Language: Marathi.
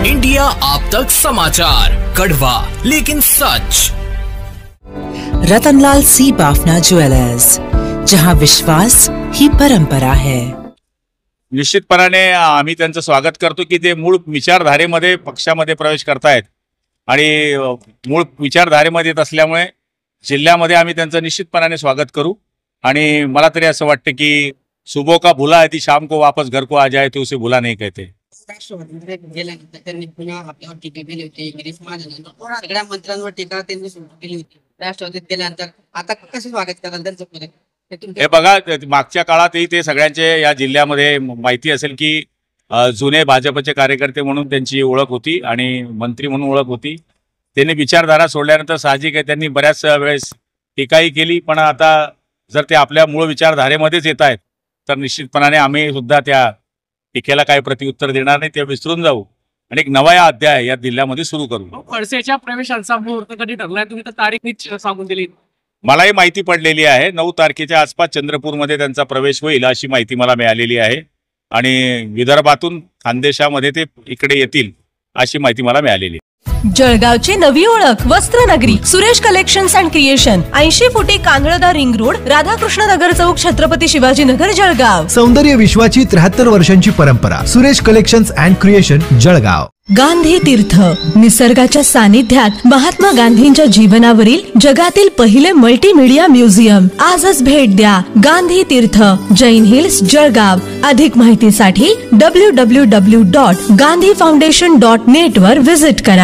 इंडिया आप तक समाचार, कड़वा लेकिन सच। रतनलाल सी बाफना ज्वेलर्स, जहां विश्वास ही परंपरा है। निश्चितपणाने आम्ही त्यांचं स्वागत करतो की ते मूळ विचारधारेमध्ये पक्षामध्ये प्रवेश करतायत आणि मूळ विचारधारेमध्ये येत असल्यामुळे जिल्ह्यामध्ये आम्ही त्यांचं निश्चितपणाने स्वागत करू। आणि मला तरी असं वाटतं की सुबह का भुला है शाम को वापस घर को आ जाए तो उसे भुला नहीं कहते। गेल्यानंतर त्यांनी पुन्हा आपल्यावर टीका केली होती, गिरीश महाजन सगळ्या मंत्र्यांवर टीका त्यांनी सुरू केली होती। राष्ट्रवादीत गेल्यानंतर आता कसं स्वागत कराल त्यांचं पुढे? हे बघा, मागच्या काळातही ते सगळ्यांचे या जिल्ह्यामध्ये माहिती असेल की जुने भाजपचे कार्यकर्ते म्हणून त्यांची ओळख होती आणि मंत्री म्हणून ओळख होती। त्यांनी विचारधारा सोडल्यानंतर साहजिक आहे त्यांनी बऱ्याच वेळेस टीकाही केली, पण आता जर ते आपल्या मूळ विचारधारेमध्येच येत आहेत तर निश्चितपणाने आम्ही सुद्धा त्या टीकेला काही प्रत्युत्तर देणार नाही, ते विसरून जाऊ आणि एक नवा अध्याय या जिल्ह्यामध्ये सुरू करू। खडसेच्या प्रवेशाचा मुहूर्त कधी ठरलाय? तुम्ही तर तारीख सांगून दिली। मलाही माहिती पडलेली आहे, 9 तारखेच्या आसपास चंद्रपूरमध्ये त्यांचा प्रवेश होईल अशी माहिती मला मिळालेली आहे आणि विदर्भातून खानदेशामध्ये ते इकडे येतील अशी माहिती मला मिळालेली आहे। जळगावची नवी ओळख वस्त्रनगरी सुरेश कलेक्शन्स अँड क्रिएशन, 80 फुटी कांदळदा रिंग रोड, राधाकृष्ण नगर चौक, छत्रपती शिवाजी नगर, जळगाव। सौंदर्य विश्वाची 73 वर्षांची परंपरा, Suresh collections and creation, Jalgaon. Gandhi Tirth, निसर्गाच्या सानिध्यात महात्मा गांधींच्या जीवनावरील जगातील पहिले मल्टीमीडिया म्युझियम। आजच भेट द्या गांधी तीर्थ, जैन हिल्स, जळगाव। अधिक माहितीसाठी www.gandhifoundation.net वर विजिट करा।